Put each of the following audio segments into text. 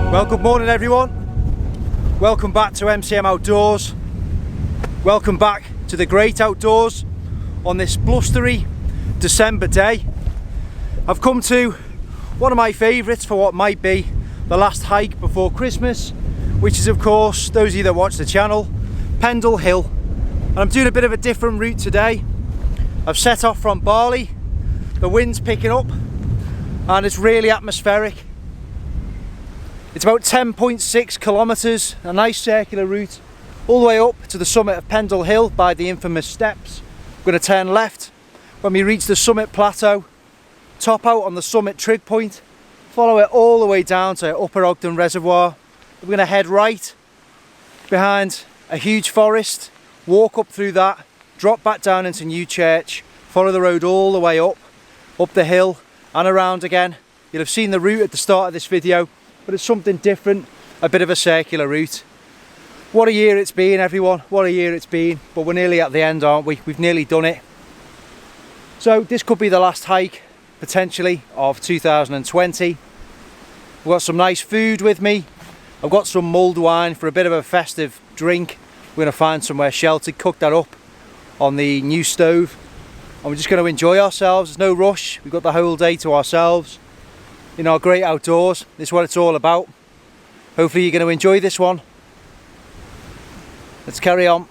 Well, good morning everyone. Welcome back to MCM Outdoors. Welcome back to the great outdoors on this blustery December day. I've come to one of my favourites for what might be the last hike before Christmas, which is of course, those of you that watch the channel, Pendle Hill. And I'm doing a bit of a different route today. I've set off from Barley, the wind's picking up and it's really atmospheric. It's about 10.6 kilometres, a nice circular route, all the way up to the summit of Pendle Hill by the infamous steps. We're going to turn left when we reach the summit plateau, top out on the summit trig point, follow it all the way down to Upper Ogden Reservoir. We're going to head right behind a huge forest, walk up through that, drop back down into Newchurch, follow the road all the way up the hill and around again. You'll have seen the route at the start of this video, but it's something different, a bit of a circular route. What a year it's been, everyone, what a year it's been, but we're nearly at the end, aren't we? We've nearly done it. So this could be the last hike, potentially, of 2020. I've got some nice food with me. I've got some mulled wine for a bit of a festive drink. We're going to find somewhere sheltered, cook that up on the new stove, and we're just going to enjoy ourselves. There's no rush, we've got the whole day to ourselves in our great outdoors. This is what it's all about. Hopefully you're going to enjoy this one. Let's carry on.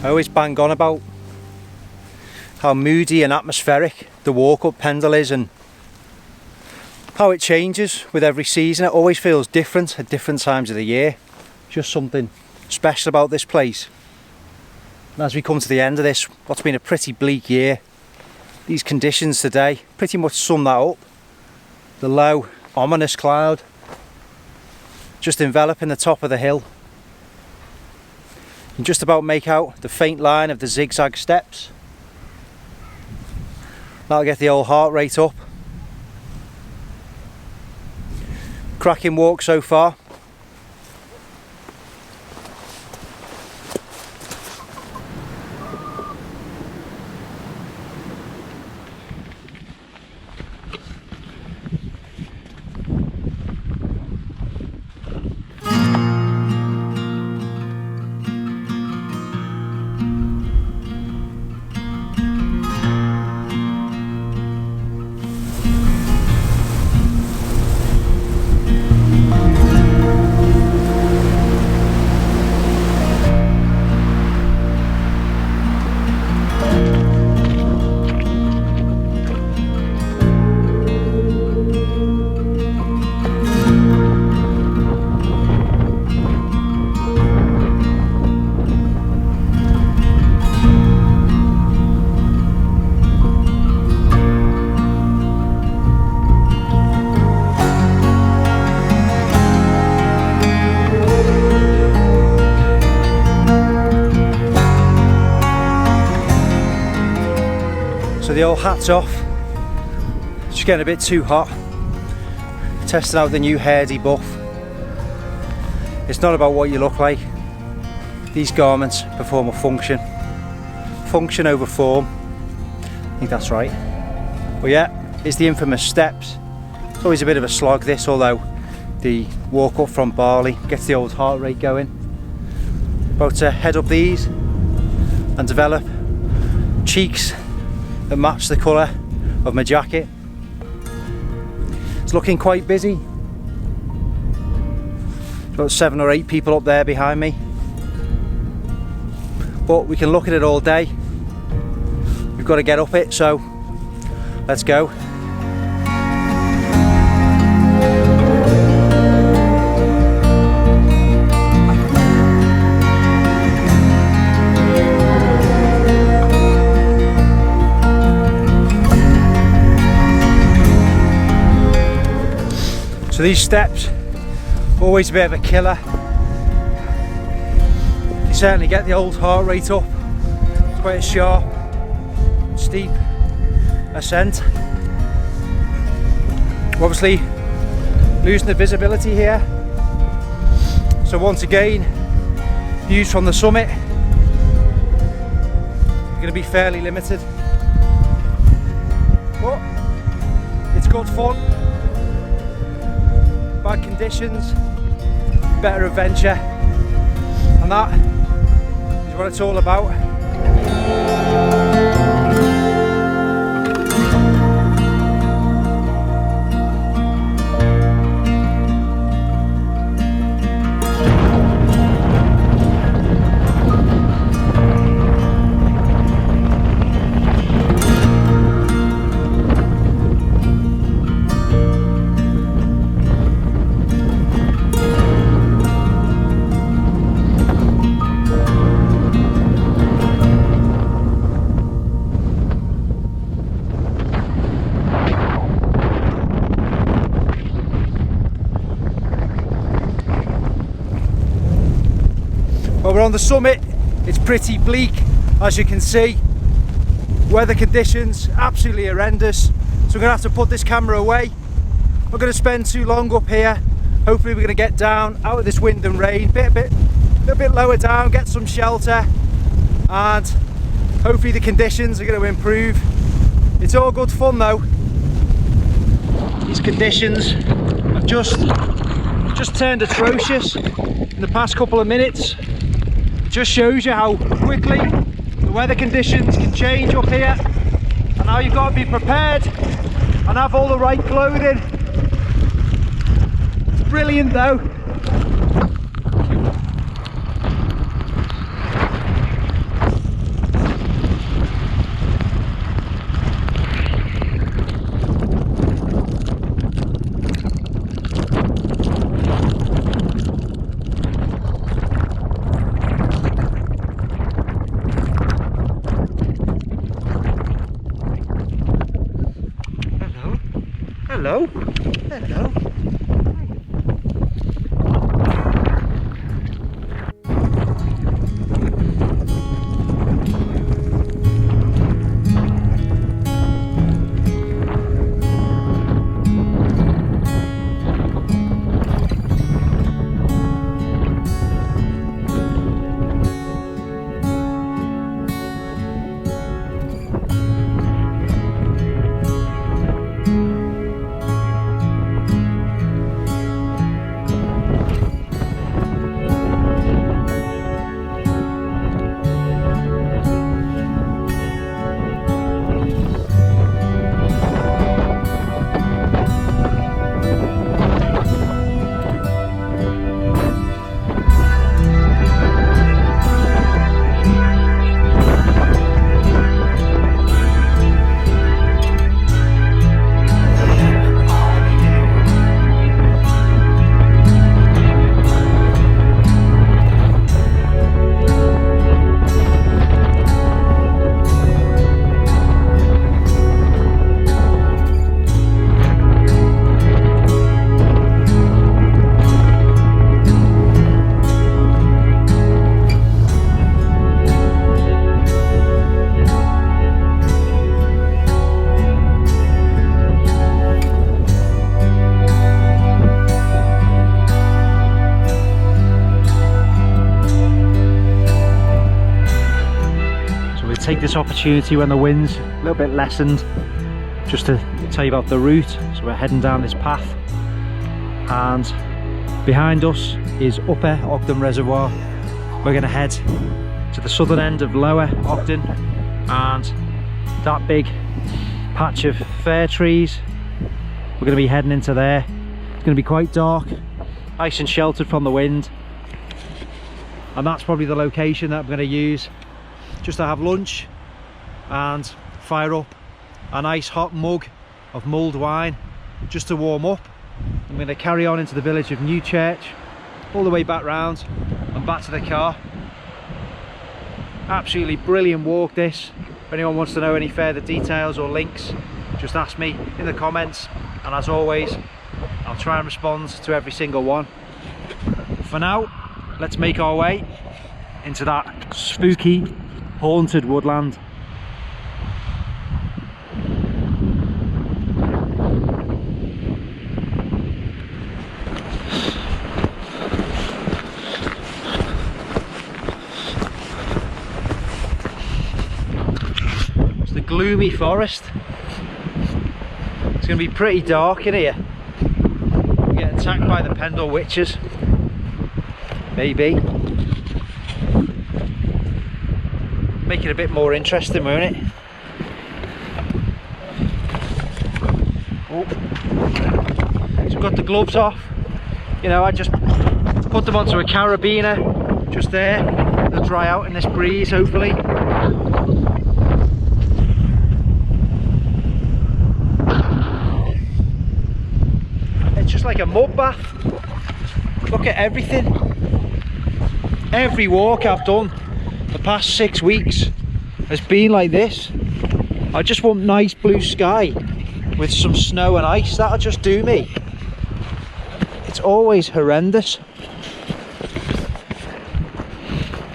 I always bang on about how moody and atmospheric the walk up Pendle is and how it changes with every season. It always feels different at different times of the year. Just something special about this place. And as we come to the end of this, what's been a pretty bleak year, these conditions today pretty much sum that up. The low, ominous cloud just enveloping the top of the hill. You can just about make out the faint line of the zigzag steps. That'll get the old heart rate up. Cracking walk so far. So the old hat's off. Just getting a bit too hot. Testing out the new Hardy buff. It's not about what you look like. These garments perform a function. Function over form. I think that's right. But yeah, it's the infamous steps. It's always a bit of a slog this, although the walk up from Barley gets the old heart rate going. About to head up these and develop cheeks that match the colour of my jacket. It's looking quite busy. About 7 or 8 people up there behind me. But we can look at it all day. We've got to get up it, so let's go. So these steps, always a bit of a killer. You certainly get the old heart rate up. It's quite a sharp, steep ascent. Obviously losing the visibility here. So once again, views from the summit are going to be fairly limited. But it's good fun. Bad conditions, better adventure, and that is what it's all about. Well, we're on the summit. It's pretty bleak, as you can see. Weather conditions absolutely horrendous, so we're gonna have to put this camera away. We're gonna spend too long up here. Hopefully we're gonna get down out of this wind and rain, a little bit lower down, get some shelter, and hopefully the conditions are going to improve. It's all good fun though. These conditions have just turned atrocious in the past couple of minutes. Just shows you how quickly the weather conditions can change up here, and how you've got to be prepared and have all the right clothing. It's brilliant though. Hello. Hello. take this opportunity when the wind's a little bit lessened just to tell you about the route. So we're heading down this path, and behind us is Upper Ogden Reservoir. We're going to head to the southern end of Lower Ogden, and that big patch of fir trees, we're going to be heading into there. It's going to be quite dark, nice and sheltered from the wind, and that's probably the location that I'm going to use just to have lunch and fire up a nice hot mug of mulled wine just to warm up. I'm going to carry on into the village of Newchurch, all the way back round and back to the car. Absolutely brilliant walk this. If anyone wants to know any further details or links, just ask me in the comments, and as always I'll try and respond to every single one. For now, let's make our way into that spooky, haunted woodland. It's the gloomy forest. It's going to be pretty dark in here. We get attacked by the Pendle Witches. Maybe. Make it a bit more interesting, won't it? Oh. So I've got the gloves off. You know, I just put them onto a carabiner just there. They'll dry out in this breeze, hopefully. It's just like a mud bath. Look at everything. Every walk I've done the past 6 weeks has been like this. I just want nice blue sky with some snow and ice. That'll just do me. It's always horrendous.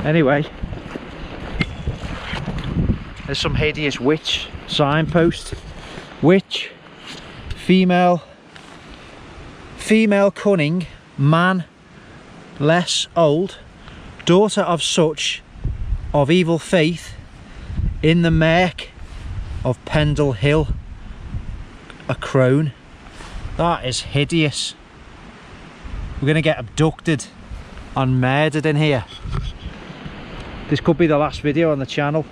Anyway, there's some hideous witch signpost. Witch, female cunning, man less old, daughter of such of evil faith, in the merk of Pendle Hill, a crone. That is hideous. We're gonna get abducted and murdered in here. This could be the last video on the channel.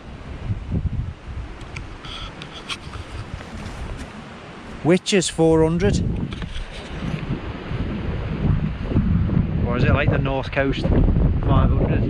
Witches 400. Or is it like the North Coast 500?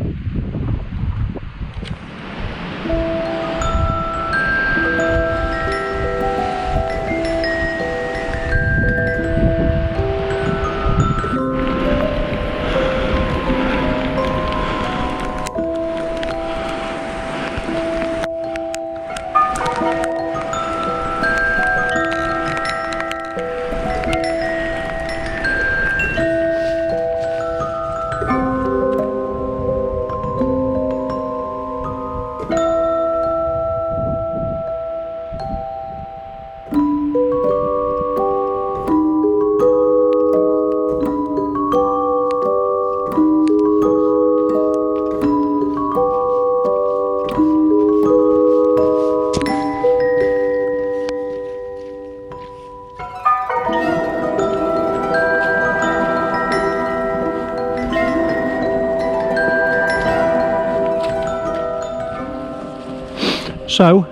So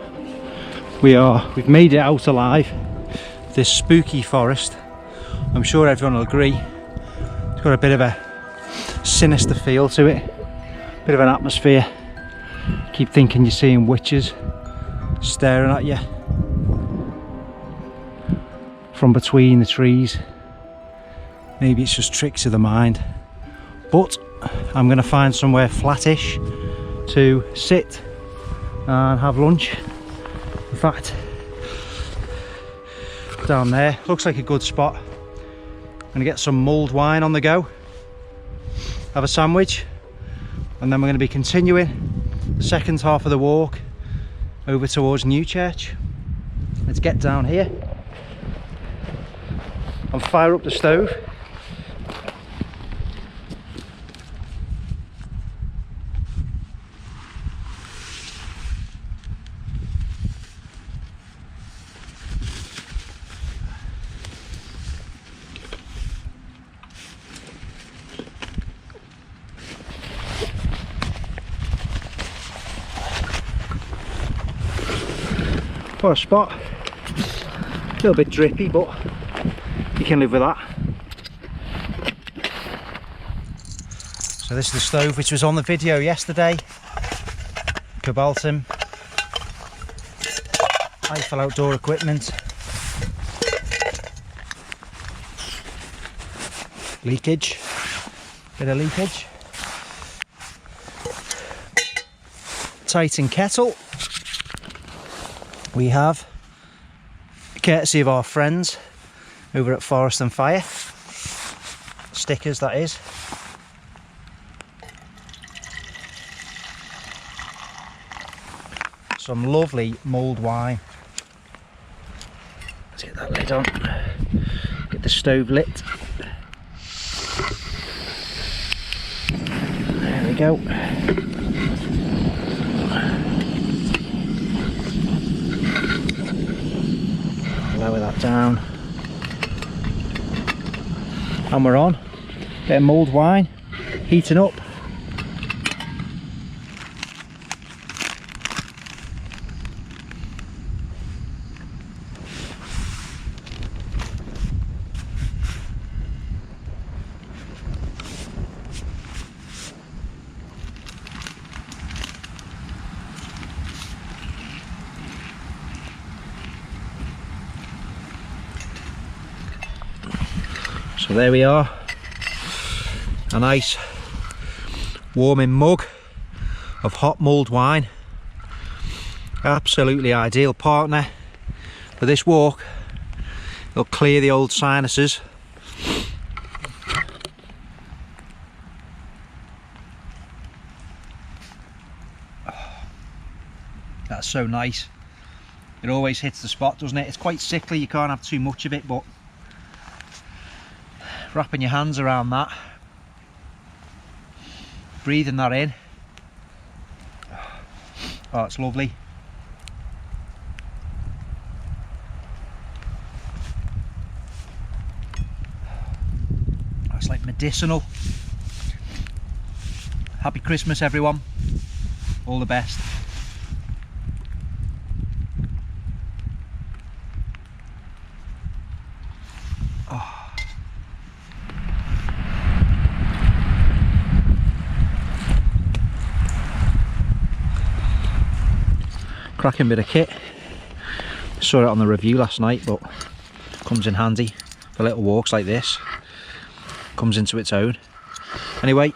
we've made it out alive. This spooky forest. I'm sure everyone will agree. It's got a bit of a sinister feel to it. Bit of an atmosphere. Keep thinking you're seeing witches staring at you from between the trees. Maybe it's just tricks of the mind. But I'm going to find somewhere flattish to sit and have lunch. In fact, down there looks like a good spot. I'm gonna get some mulled wine on the go, have a sandwich, and then we're going to be continuing the second half of the walk over towards Newchurch. Let's get down here and fire up the stove. What a spot. A little bit drippy, but you can live with that. So this is the stove which was on the video yesterday. Cobaltum. Eiffel outdoor equipment. Leakage. Bit of leakage. Titan kettle. We have, courtesy of our friends over at Forest and Fire. Stickers, that is. Some lovely mulled wine. Let's get that lid on. Get the stove lit. There we go. Lower that down. And we're on. Bit of mulled wine. Heating up. So there we are, a nice warming mug of hot mulled wine. Absolutely ideal partner for this walk. It'll clear the old sinuses. That's so nice. It always hits the spot, doesn't it? It's quite sickly, you can't have too much of it, but wrapping your hands around that, breathing that in, oh, it's lovely. It's like medicinal. Happy Christmas, everyone. All the best. Cracking bit of kit. Saw it on the review last night, but comes in handy for little walks like this. Comes into its own. Anyway,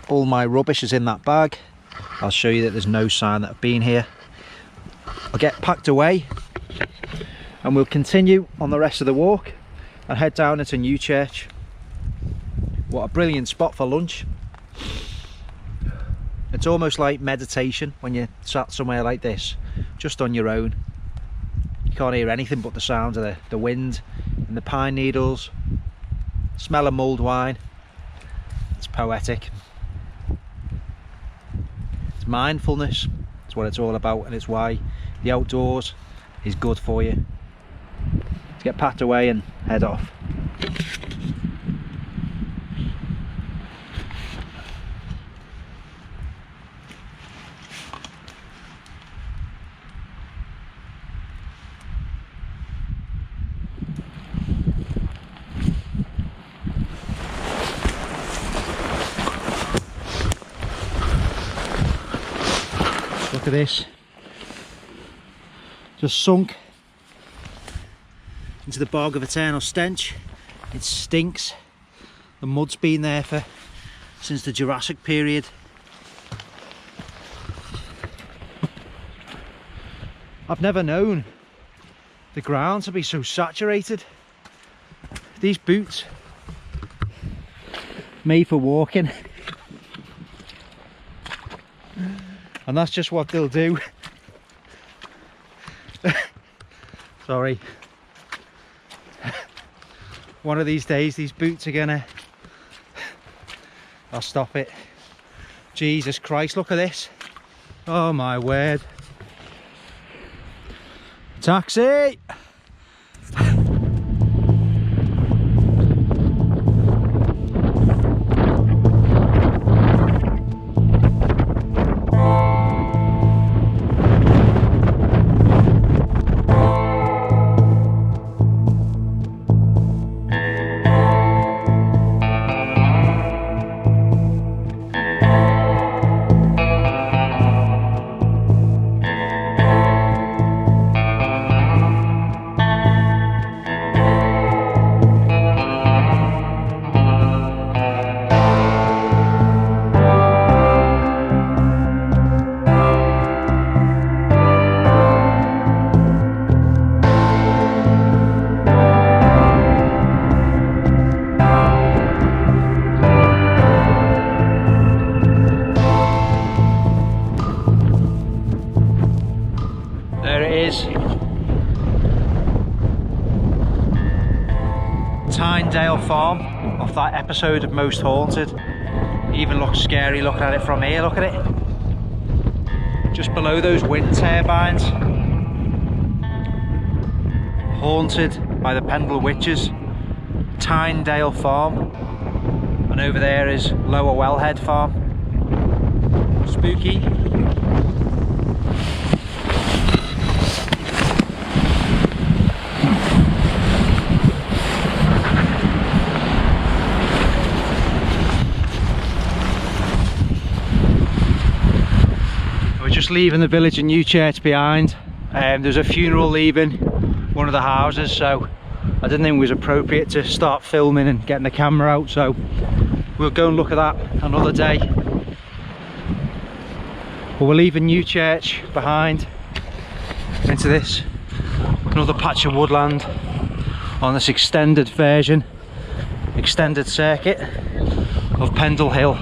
all my rubbish is in that bag. I'll show you that there's no sign that I've been here. I'll get packed away and we'll continue on the rest of the walk and head down into Newchurch. What a brilliant spot for lunch. It's almost like meditation when you're sat somewhere like this, just on your own. You can't hear anything but the sounds of the wind and the pine needles. Smell of mulled wine. It's poetic. It's mindfulness. It's what it's all about, and it's why the outdoors is good for you. Let's get packed away and head off. Look at this, just sunk into the bog of eternal stench. It stinks. The mud's been there since the Jurassic period. I've never known the ground to be so saturated. These boots, made for walking. And that's just what they'll do. Sorry. One of these days these boots are gonna... I'll stop it. Jesus Christ, look at this. Oh my word. Taxi! episode of Most Haunted. Even looks scary looking at it from here, look at it. Just below those wind turbines. Haunted by the Pendle Witches. Tynedale Farm. And over there is Lower Wellhead Farm. Spooky. Just leaving the village of Newchurch behind. There's a funeral leaving one of the houses, so I didn't think it was appropriate to start filming and getting the camera out, so we'll go and look at that another day. But we're leaving Newchurch behind into this another patch of woodland on this extended circuit of Pendle Hill.